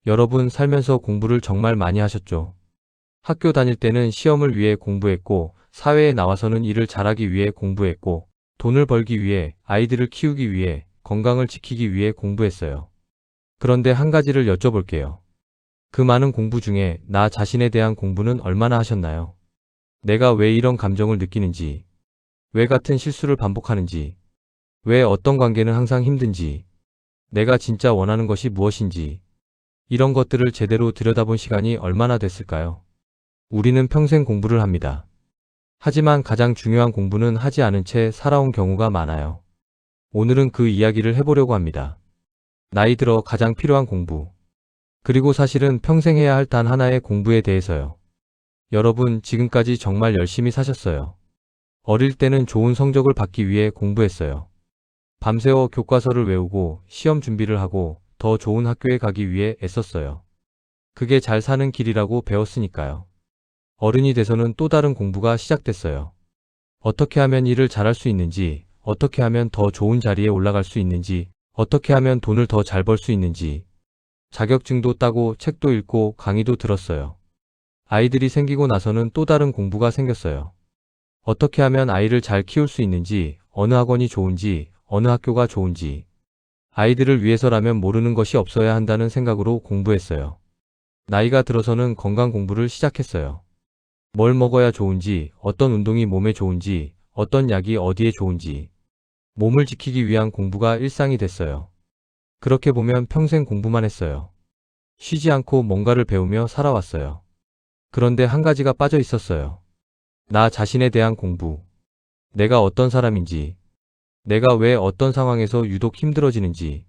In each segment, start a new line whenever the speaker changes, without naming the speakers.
여러분 살면서 공부를 정말 많이 하셨죠? 학교 다닐 때는 시험을 위해 공부했고, 사회에 나와서는 일을 잘하기 위해 공부했고, 돈을 벌기 위해, 아이들을 키우기 위해, 건강을 지키기 위해 공부했어요. 그런데 한 가지를 여쭤볼게요. 그 많은 공부 중에 나 자신에 대한 공부는 얼마나 하셨나요? 내가 왜 이런 감정을 느끼는지, 왜 같은 실수를 반복하는지, 왜 어떤 관계는 항상 힘든지, 내가 진짜 원하는 것이 무엇인지, 이런 것들을 제대로 들여다본 시간이 얼마나 됐을까요? 우리는 평생 공부를 합니다. 하지만 가장 중요한 공부는 하지 않은 채 살아온 경우가 많아요. 오늘은 그 이야기를 해보려고 합니다. 나이 들어 가장 필요한 공부. 그리고 사실은 평생 해야 할 단 하나의 공부에 대해서요. 여러분, 지금까지 정말 열심히 사셨어요. 어릴 때는 좋은 성적을 받기 위해 공부했어요. 밤새워 교과서를 외우고 시험 준비를 하고 더 좋은 학교에 가기 위해 애썼어요. 그게 잘 사는 길이라고 배웠으니까요. 어른이 돼서는 또 다른 공부가 시작됐어요. 어떻게 하면 일을 잘할 수 있는지, 어떻게 하면 더 좋은 자리에 올라갈 수 있는지, 어떻게 하면 돈을 더 잘 벌 수 있는지, 자격증도 따고 책도 읽고 강의도 들었어요. 아이들이 생기고 나서는 또 다른 공부가 생겼어요. 어떻게 하면 아이를 잘 키울 수 있는지, 어느 학원이 좋은지, 어느 학교가 좋은지, 아이들을 위해서라면 모르는 것이 없어야 한다는 생각으로 공부했어요. 나이가 들어서는 건강 공부를 시작했어요. 뭘 먹어야 좋은지, 어떤 운동이 몸에 좋은지, 어떤 약이 어디에 좋은지, 몸을 지키기 위한 공부가 일상이 됐어요. 그렇게 보면 평생 공부만 했어요. 쉬지 않고 뭔가를 배우며 살아왔어요. 그런데 한 가지가 빠져 있었어요. 나 자신에 대한 공부. 내가 어떤 사람인지, 내가 왜 어떤 상황에서 유독 힘들어지는지,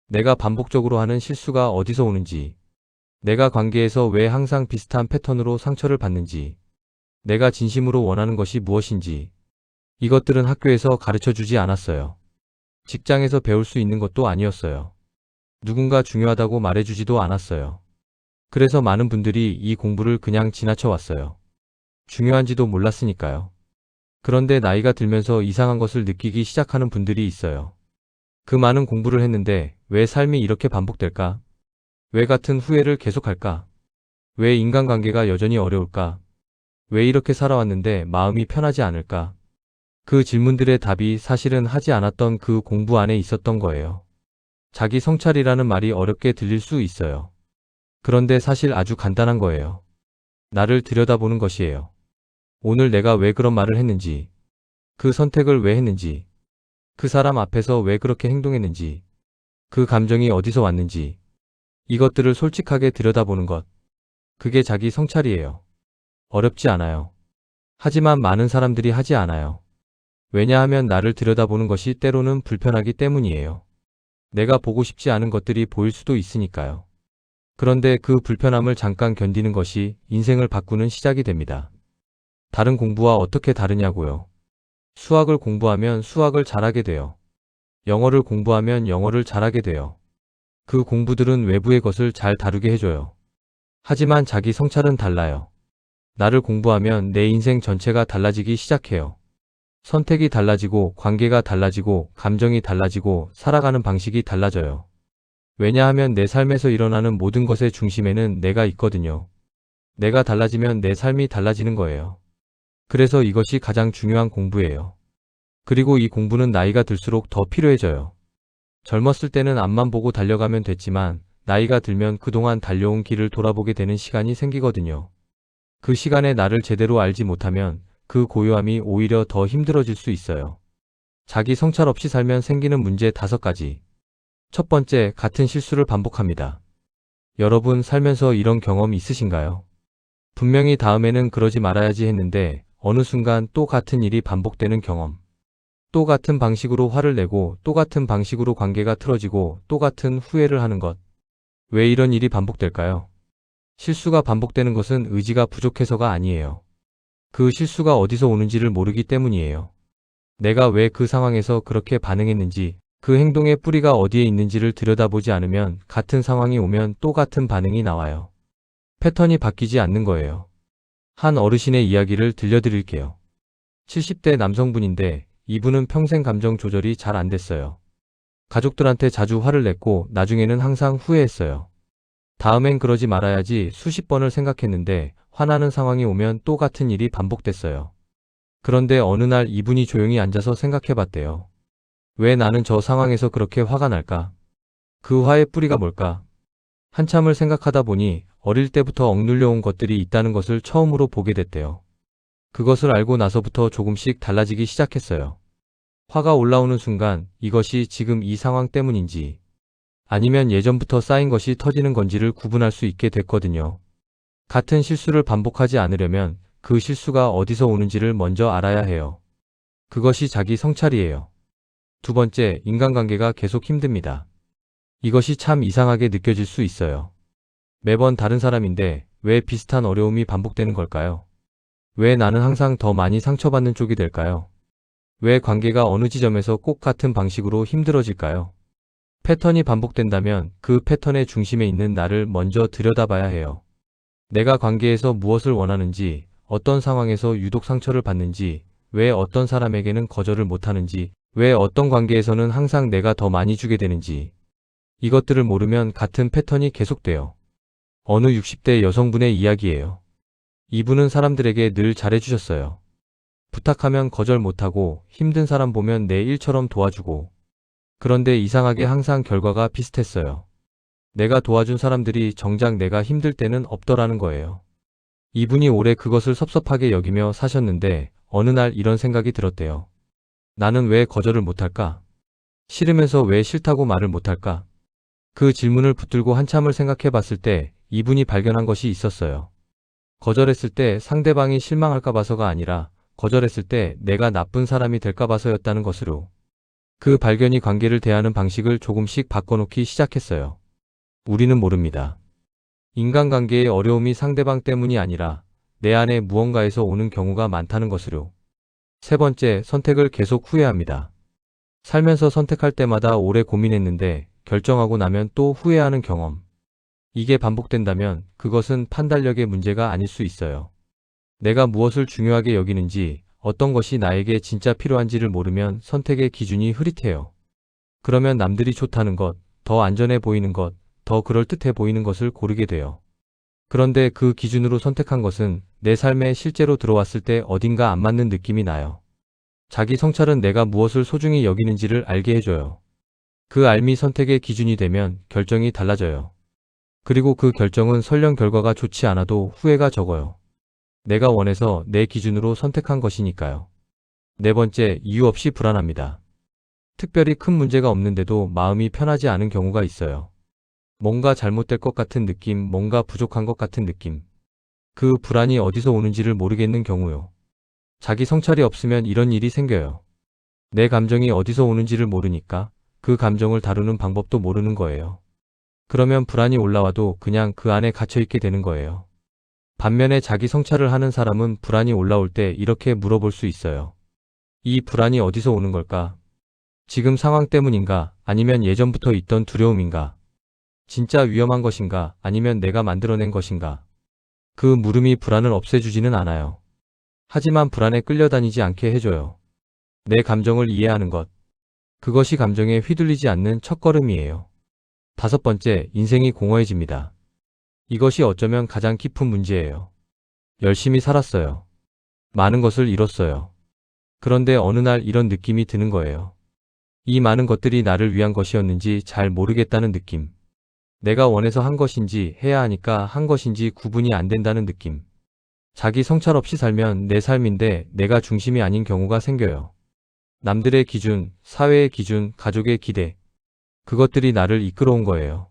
내가 반복적으로 하는 실수가 어디서 오는지, 내가 관계에서 왜 항상 비슷한 패턴으로 상처를 받는지, 내가 진심으로 원하는 것이 무엇인지, 이것들은 학교에서 가르쳐 주지 않았어요. 직장에서 배울 수 있는 것도 아니었어요. 누군가 중요하다고 말해주지도 않았어요. 그래서 많은 분들이 이 공부를 그냥 지나쳐 왔어요. 중요한지도 몰랐으니까요. 그런데 나이가 들면서 이상한 것을 느끼기 시작하는 분들이 있어요. 그 많은 공부를 했는데 왜 삶이 이렇게 반복될까? 왜 같은 후회를 계속할까? 왜 인간관계가 여전히 어려울까? 왜 이렇게 살아왔는데 마음이 편하지 않을까? 그 질문들의 답이 사실은 하지 않았던 그 공부 안에 있었던 거예요. 자기 성찰이라는 말이 어렵게 들릴 수 있어요. 그런데 사실 아주 간단한 거예요. 나를 들여다보는 것이에요. 오늘 내가 왜 그런 말을 했는지, 그 선택을 왜 했는지, 그 사람 앞에서 왜 그렇게 행동했는지, 그 감정이 어디서 왔는지, 이것들을 솔직하게 들여다보는 것. 그게 자기 성찰이에요. 어렵지 않아요. 하지만 많은 사람들이 하지 않아요. 왜냐하면 나를 들여다보는 것이 때로는 불편하기 때문이에요. 내가 보고 싶지 않은 것들이 보일 수도 있으니까요. 그런데 그 불편함을 잠깐 견디는 것이 인생을 바꾸는 시작이 됩니다. 다른 공부와 어떻게 다르냐고요? 수학을 공부하면 수학을 잘하게 돼요. 영어를 공부하면 영어를 잘하게 돼요. 그 공부들은 외부의 것을 잘 다루게 해줘요. 하지만 자기 성찰은 달라요. 나를 공부하면 내 인생 전체가 달라지기 시작해요. 선택이 달라지고, 관계가 달라지고, 감정이 달라지고, 살아가는 방식이 달라져요. 왜냐하면 내 삶에서 일어나는 모든 것의 중심에는 내가 있거든요. 내가 달라지면 내 삶이 달라지는 거예요. 그래서 이것이 가장 중요한 공부예요. 그리고 이 공부는 나이가 들수록 더 필요해져요. 젊었을 때는 앞만 보고 달려가면 됐지만, 나이가 들면 그동안 달려온 길을 돌아보게 되는 시간이 생기거든요. 그 시간에 나를 제대로 알지 못하면 그 고요함이 오히려 더 힘들어질 수 있어요. 자기 성찰 없이 살면 생기는 문제 5가지. 첫 번째, 같은 실수를 반복합니다. 여러분 살면서 이런 경험 있으신가요? 분명히 다음에는 그러지 말아야지 했는데 어느 순간 또 같은 일이 반복되는 경험. 또 같은 방식으로 화를 내고 또 같은 방식으로 관계가 틀어지고 또 같은 후회를 하는 것. 왜 이런 일이 반복될까요? 실수가 반복되는 것은 의지가 부족해서가 아니에요. 그 실수가 어디서 오는지를 모르기 때문이에요. 내가 왜 그 상황에서 그렇게 반응했는지, 그 행동의 뿌리가 어디에 있는지를 들여다보지 않으면 같은 상황이 오면 또 같은 반응이 나와요. 패턴이 바뀌지 않는 거예요. 한 어르신의 이야기를 들려드릴게요. 70대 남성분인데 이분은 평생 감정 조절이 잘 안 됐어요. 가족들한테 자주 화를 냈고 나중에는 항상 후회했어요. 다음엔 그러지 말아야지 수십 번을 생각했는데 화나는 상황이 오면 또 같은 일이 반복됐어요. 그런데 어느 날 이분이 조용히 앉아서 생각해봤대요. 왜 나는 저 상황에서 그렇게 화가 날까? 그 화의 뿌리가 뭘까? 한참을 생각하다 보니 어릴 때부터 억눌려 온 것들이 있다는 것을 처음으로 보게 됐대요. 그것을 알고 나서부터 조금씩 달라지기 시작했어요. 화가 올라오는 순간 이것이 지금 이 상황 때문인지 아니면 예전부터 쌓인 것이 터지는 건지를 구분할 수 있게 됐거든요. 같은 실수를 반복하지 않으려면 그 실수가 어디서 오는지를 먼저 알아야 해요. 그것이 자기 성찰이에요. 두 번째, 인간관계가 계속 힘듭니다. 이것이 참 이상하게 느껴질 수 있어요. 매번 다른 사람인데 왜 비슷한 어려움이 반복되는 걸까요? 왜 나는 항상 더 많이 상처받는 쪽이 될까요? 왜 관계가 어느 지점에서 꼭 같은 방식으로 힘들어질까요? 패턴이 반복된다면 그 패턴의 중심에 있는 나를 먼저 들여다봐야 해요. 내가 관계에서 무엇을 원하는지, 어떤 상황에서 유독 상처를 받는지, 왜 어떤 사람에게는 거절을 못하는지, 왜 어떤 관계에서는 항상 내가 더 많이 주게 되는지. 이것들을 모르면 같은 패턴이 계속돼요. 어느 60대 여성분의 이야기예요. 이분은 사람들에게 늘 잘해주셨어요. 부탁하면 거절 못하고 힘든 사람 보면 내 일처럼 도와주고. 그런데 이상하게 항상 결과가 비슷했어요. 내가 도와준 사람들이 정작 내가 힘들 때는 없더라는 거예요. 이분이 오래 그것을 섭섭하게 여기며 사셨는데 어느 날 이런 생각이 들었대요. 나는 왜 거절을 못할까? 싫으면서 왜 싫다고 말을 못할까? 그 질문을 붙들고 한참을 생각해 봤을 때 이분이 발견한 것이 있었어요. 거절했을 때 상대방이 실망할까 봐서가 아니라 거절했을 때 내가 나쁜 사람이 될까 봐서였다는 것으로. 그 발견이 관계를 대하는 방식을 조금씩 바꿔놓기 시작했어요. 우리는 모릅니다. 인간관계의 어려움이 상대방 때문이 아니라 내 안에 무언가에서 오는 경우가 많다는 것으로. 세 번째, 선택을 계속 후회합니다. 살면서 선택할 때마다 오래 고민했는데 결정하고 나면 또 후회하는 경험. 이게 반복된다면 그것은 판단력의 문제가 아닐 수 있어요. 내가 무엇을 중요하게 여기는지, 어떤 것이 나에게 진짜 필요한지를 모르면 선택의 기준이 흐릿해요. 그러면 남들이 좋다는 것, 더 안전해 보이는 것, 더 그럴듯해 보이는 것을 고르게 돼요. 그런데 그 기준으로 선택한 것은 내 삶에 실제로 들어왔을 때 어딘가 안 맞는 느낌이 나요. 자기 성찰은 내가 무엇을 소중히 여기는지를 알게 해줘요. 그 알미 선택의 기준이 되면 결정이 달라져요. 그리고 그 결정은 설령 결과가 좋지 않아도 후회가 적어요. 내가 원해서 내 기준으로 선택한 것이니까요. 네 번째, 이유 없이 불안합니다. 특별히 큰 문제가 없는데도 마음이 편하지 않은 경우가 있어요. 뭔가 잘못될 것 같은 느낌, 뭔가 부족한 것 같은 느낌. 그 불안이 어디서 오는지를 모르겠는 경우요. 자기 성찰이 없으면 이런 일이 생겨요. 내 감정이 어디서 오는지를 모르니까 그 감정을 다루는 방법도 모르는 거예요. 그러면 불안이 올라와도 그냥 그 안에 갇혀있게 되는 거예요. 반면에 자기 성찰을 하는 사람은 불안이 올라올 때 이렇게 물어볼 수 있어요. 이 불안이 어디서 오는 걸까? 지금 상황 때문인가? 아니면 예전부터 있던 두려움인가? 진짜 위험한 것인가? 아니면 내가 만들어낸 것인가? 그 물음이 불안을 없애주지는 않아요. 하지만 불안에 끌려다니지 않게 해줘요. 내 감정을 이해하는 것. 그것이 감정에 휘둘리지 않는 첫걸음이에요. 다섯 번째, 인생이 공허해집니다. 이것이 어쩌면 가장 깊은 문제예요. 열심히 살았어요. 많은 것을 이뤘어요. 그런데 어느 날 이런 느낌이 드는 거예요. 이 많은 것들이 나를 위한 것이었는지 잘 모르겠다는 느낌. 내가 원해서 한 것인지 해야 하니까 한 것인지 구분이 안 된다는 느낌. 자기 성찰 없이 살면 내 삶인데 내가 중심이 아닌 경우가 생겨요. 남들의 기준, 사회의 기준, 가족의 기대. 그것들이 나를 이끌어온 거예요.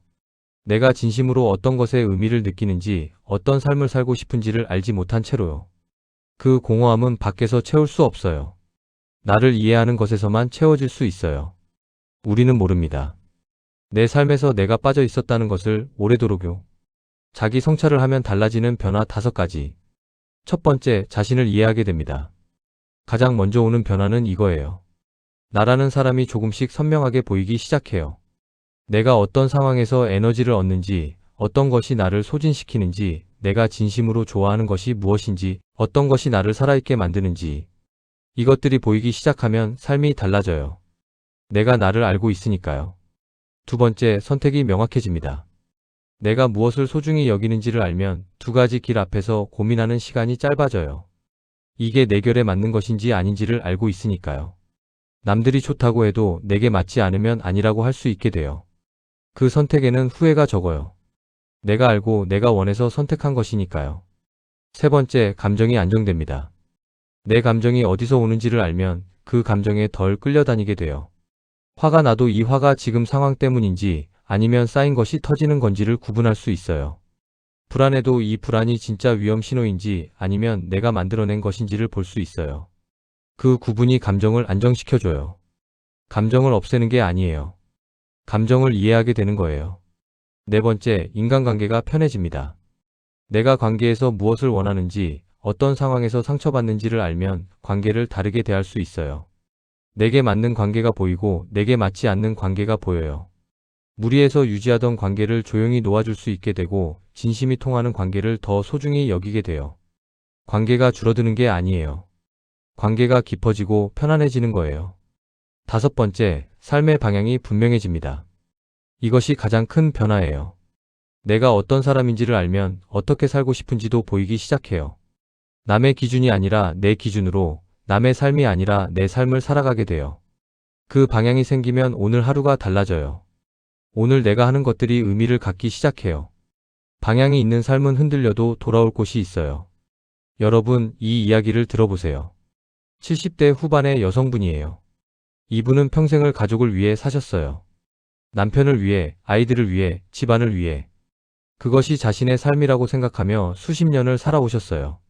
내가 진심으로 어떤 것에 의미를 느끼는지, 어떤 삶을 살고 싶은지를 알지 못한 채로요. 그 공허함은 밖에서 채울 수 없어요. 나를 이해하는 것에서만 채워질 수 있어요. 우리는 모릅니다. 내 삶에서 내가 빠져 있었다는 것을 오래도록요. 자기 성찰을 하면 달라지는 변화 5가지. 첫 번째, 자신을 이해하게 됩니다. 가장 먼저 오는 변화는 이거예요. 나라는 사람이 조금씩 선명하게 보이기 시작해요. 내가 어떤 상황에서 에너지를 얻는지, 어떤 것이 나를 소진시키는지, 내가 진심으로 좋아하는 것이 무엇인지, 어떤 것이 나를 살아있게 만드는지. 이것들이 보이기 시작하면 삶이 달라져요. 내가 나를 알고 있으니까요. 두 번째, 선택이 명확해집니다. 내가 무엇을 소중히 여기는지를 알면 두 가지 길 앞에서 고민하는 시간이 짧아져요. 이게 내 결에 맞는 것인지 아닌지를 알고 있으니까요. 남들이 좋다고 해도 내게 맞지 않으면 아니라고 할 수 있게 돼요. 그 선택에는 후회가 적어요. 내가 알고 내가 원해서 선택한 것이니까요. 세 번째, 감정이 안정됩니다. 내 감정이 어디서 오는지를 알면 그 감정에 덜 끌려다니게 돼요. 화가 나도 이 화가 지금 상황 때문인지 아니면 쌓인 것이 터지는 건지를 구분할 수 있어요. 불안해도 이 불안이 진짜 위험 신호인지 아니면 내가 만들어낸 것인지를 볼 수 있어요. 그 구분이 감정을 안정시켜줘요. 감정을 없애는 게 아니에요. 감정을 이해하게 되는 거예요. 네 번째, 인간관계가 편해집니다. 내가 관계에서 무엇을 원하는지, 어떤 상황에서 상처받는지를 알면 관계를 다르게 대할 수 있어요. 내게 맞는 관계가 보이고 내게 맞지 않는 관계가 보여요. 무리해서 유지하던 관계를 조용히 놓아줄 수 있게 되고 진심이 통하는 관계를 더 소중히 여기게 돼요. 관계가 줄어드는 게 아니에요. 관계가 깊어지고 편안해지는 거예요. 다섯 번째, 삶의 방향이 분명해집니다. 이것이 가장 큰 변화예요. 내가 어떤 사람인지를 알면 어떻게 살고 싶은지도 보이기 시작해요. 남의 기준이 아니라 내 기준으로, 남의 삶이 아니라 내 삶을 살아가게 돼요. 그 방향이 생기면 오늘 하루가 달라져요. 오늘 내가 하는 것들이 의미를 갖기 시작해요. 방향이 있는 삶은 흔들려도 돌아올 곳이 있어요. 여러분, 이 이야기를 들어보세요. 70대 후반의 여성분이에요. 이분은 평생을 가족을 위해 사셨어요. 남편을 위해, 아이들을 위해, 집안을 위해. 그것이 자신의 삶이라고 생각하며 수십 년을 살아오셨어요.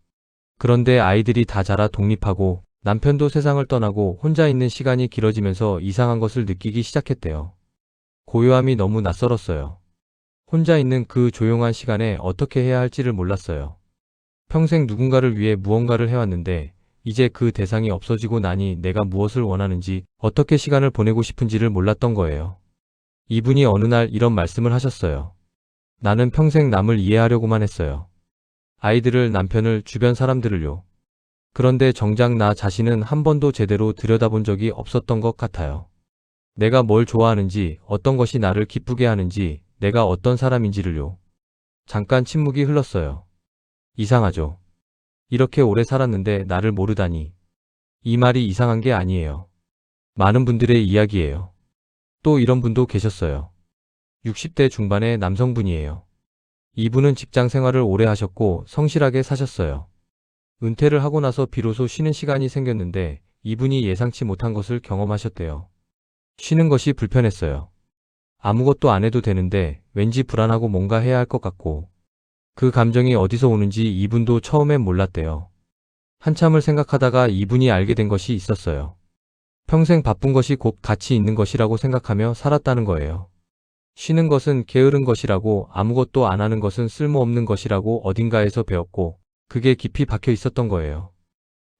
그런데 아이들이 다 자라 독립하고 남편도 세상을 떠나고 혼자 있는 시간이 길어지면서 이상한 것을 느끼기 시작했대요. 고요함이 너무 낯설었어요. 혼자 있는 그 조용한 시간에 어떻게 해야 할지를 몰랐어요. 평생 누군가를 위해 무언가를 해왔는데 이제 그 대상이 없어지고 나니 내가 무엇을 원하는지 어떻게 시간을 보내고 싶은지를 몰랐던 거예요. 이분이 어느 날 이런 말씀을 하셨어요. 나는 평생 남을 이해하려고만 했어요. 아이들을, 남편을, 주변 사람들을요. 그런데 정작 나 자신은 한 번도 제대로 들여다본 적이 없었던 것 같아요. 내가 뭘 좋아하는지, 어떤 것이 나를 기쁘게 하는지, 내가 어떤 사람인지를요. 잠깐 침묵이 흘렀어요. 이상하죠? 이렇게 오래 살았는데 나를 모르다니. 이 말이 이상한 게 아니에요. 많은 분들의 이야기예요. 또 이런 분도 계셨어요. 60대 중반의 남성분이에요. 이분은 직장 생활을 오래 하셨고 성실하게 사셨어요. 은퇴를 하고 나서 비로소 쉬는 시간이 생겼는데 이분이 예상치 못한 것을 경험하셨대요. 쉬는 것이 불편했어요. 아무것도 안 해도 되는데 왠지 불안하고 뭔가 해야 할 것 같고 그 감정이 어디서 오는지 이분도 처음엔 몰랐대요. 한참을 생각하다가 이분이 알게 된 것이 있었어요. 평생 바쁜 것이 곧 가치 있는 것이라고 생각하며 살았다는 거예요. 쉬는 것은 게으른 것이라고 아무것도 안 하는 것은 쓸모없는 것이라고 어딘가에서 배웠고 그게 깊이 박혀 있었던 거예요.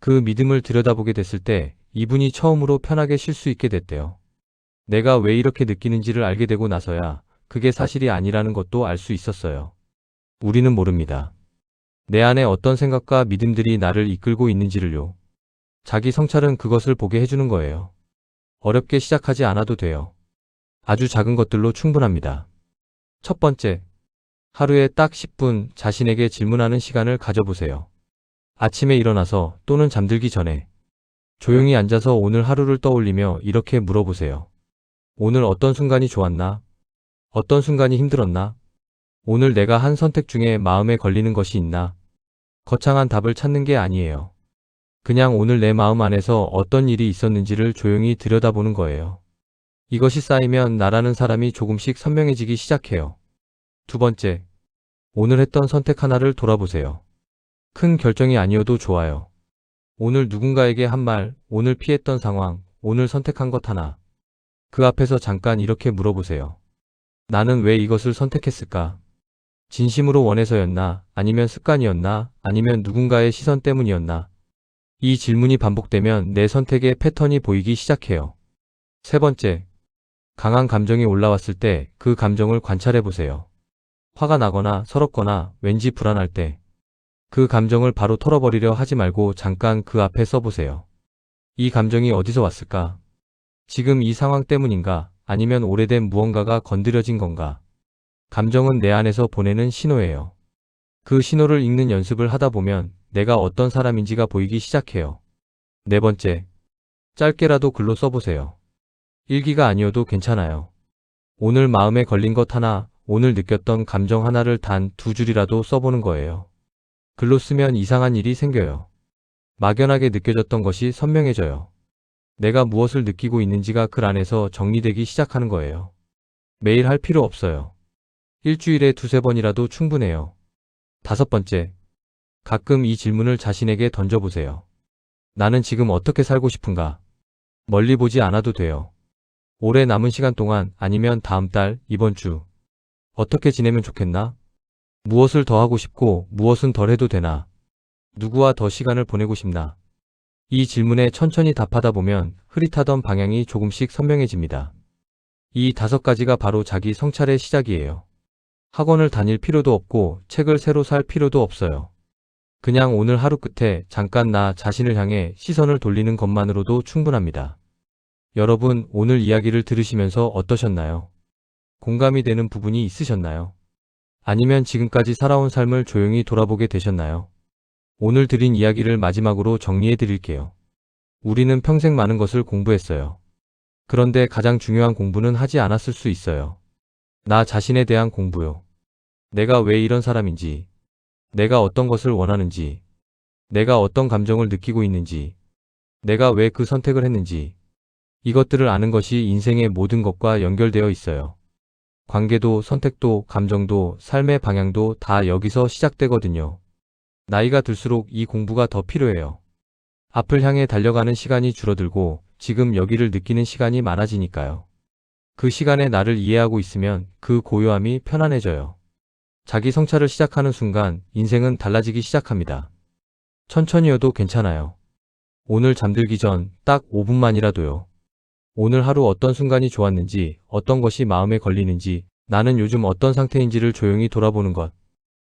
그 믿음을 들여다보게 됐을 때 이분이 처음으로 편하게 쉴 수 있게 됐대요. 내가 왜 이렇게 느끼는지를 알게 되고 나서야 그게 사실이 아니라는 것도 알 수 있었어요. 우리는 모릅니다. 내 안에 어떤 생각과 믿음들이 나를 이끌고 있는지를요. 자기 성찰은 그것을 보게 해주는 거예요. 어렵게 시작하지 않아도 돼요. 아주 작은 것들로 충분합니다. 첫 번째, 하루에 딱 10분 자신에게 질문하는 시간을 가져보세요. 아침에 일어나서 또는 잠들기 전에 조용히 앉아서 오늘 하루를 떠올리며 이렇게 물어보세요. 오늘 어떤 순간이 좋았나? 어떤 순간이 힘들었나? 오늘 내가 한 선택 중에 마음에 걸리는 것이 있나? 거창한 답을 찾는 게 아니에요. 그냥 오늘 내 마음 안에서 어떤 일이 있었는지를 조용히 들여다보는 거예요. 이것이 쌓이면 나라는 사람이 조금씩 선명해지기 시작해요. 두 번째, 오늘 했던 선택 하나를 돌아보세요. 큰 결정이 아니어도 좋아요. 오늘 누군가에게 한 말, 오늘 피했던 상황, 오늘 선택한 것 하나. 그 앞에서 잠깐 이렇게 물어보세요. 나는 왜 이것을 선택했을까? 진심으로 원해서였나? 아니면 습관이었나? 아니면 누군가의 시선 때문이었나? 이 질문이 반복되면 내 선택의 패턴이 보이기 시작해요. 세 번째, 강한 감정이 올라왔을 때 그 감정을 관찰해 보세요. 화가 나거나 서럽거나 왠지 불안할 때 그 감정을 바로 털어버리려 하지 말고 잠깐 그 앞에 써보세요. 이 감정이 어디서 왔을까? 지금 이 상황 때문인가? 아니면 오래된 무언가가 건드려진 건가? 감정은 내 안에서 보내는 신호예요. 그 신호를 읽는 연습을 하다 보면 내가 어떤 사람인지가 보이기 시작해요. 네 번째, 짧게라도 글로 써보세요. 일기가 아니어도 괜찮아요. 오늘 마음에 걸린 것 하나, 오늘 느꼈던 감정 하나를 단 2줄이라도 써보는 거예요. 글로 쓰면 이상한 일이 생겨요. 막연하게 느껴졌던 것이 선명해져요. 내가 무엇을 느끼고 있는지가 글 안에서 정리되기 시작하는 거예요. 매일 할 필요 없어요. 일주일에 2~3번이라도 충분해요. 5번째, 가끔 이 질문을 자신에게 던져보세요. 나는 지금 어떻게 살고 싶은가? 멀리 보지 않아도 돼요. 올해 남은 시간 동안 아니면 다음 달, 이번 주. 어떻게 지내면 좋겠나? 무엇을 더 하고 싶고 무엇은 덜 해도 되나? 누구와 더 시간을 보내고 싶나? 이 질문에 천천히 답하다 보면 흐릿하던 방향이 조금씩 선명해집니다. 이 5가지가 바로 자기 성찰의 시작이에요. 학원을 다닐 필요도 없고 책을 새로 살 필요도 없어요. 그냥 오늘 하루 끝에 잠깐 나 자신을 향해 시선을 돌리는 것만으로도 충분합니다. 여러분, 오늘 이야기를 들으시면서 어떠셨나요? 공감이 되는 부분이 있으셨나요? 아니면 지금까지 살아온 삶을 조용히 돌아보게 되셨나요? 오늘 드린 이야기를 마지막으로 정리해 드릴게요. 우리는 평생 많은 것을 공부했어요. 그런데 가장 중요한 공부는 하지 않았을 수 있어요. 나 자신에 대한 공부요. 내가 왜 이런 사람인지, 내가 어떤 것을 원하는지, 내가 어떤 감정을 느끼고 있는지, 내가 왜 그 선택을 했는지, 이것들을 아는 것이 인생의 모든 것과 연결되어 있어요. 관계도, 선택도, 감정도, 삶의 방향도 다 여기서 시작되거든요. 나이가 들수록 이 공부가 더 필요해요. 앞을 향해 달려가는 시간이 줄어들고 지금 여기를 느끼는 시간이 많아지니까요. 그 시간에 나를 이해하고 있으면 그 고요함이 편안해져요. 자기 성찰을 시작하는 순간 인생은 달라지기 시작합니다. 천천히여도 괜찮아요. 오늘 잠들기 전 딱 5분만이라도요. 오늘 하루 어떤 순간이 좋았는지, 어떤 것이 마음에 걸리는지, 나는 요즘 어떤 상태인지를 조용히 돌아보는 것.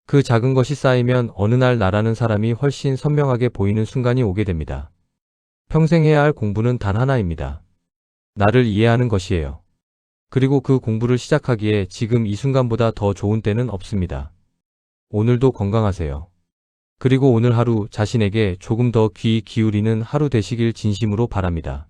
그 작은 것이 쌓이면 어느 날 나라는 사람이 훨씬 선명하게 보이는 순간이 오게 됩니다. 평생 해야 할 공부는 단 하나입니다. 나를 이해하는 것이에요. 그리고 그 공부를 시작하기에 지금 이 순간보다 더 좋은 때는 없습니다. 오늘도 건강하세요. 그리고 오늘 하루 자신에게 조금 더 귀 기울이는 하루 되시길 진심으로 바랍니다.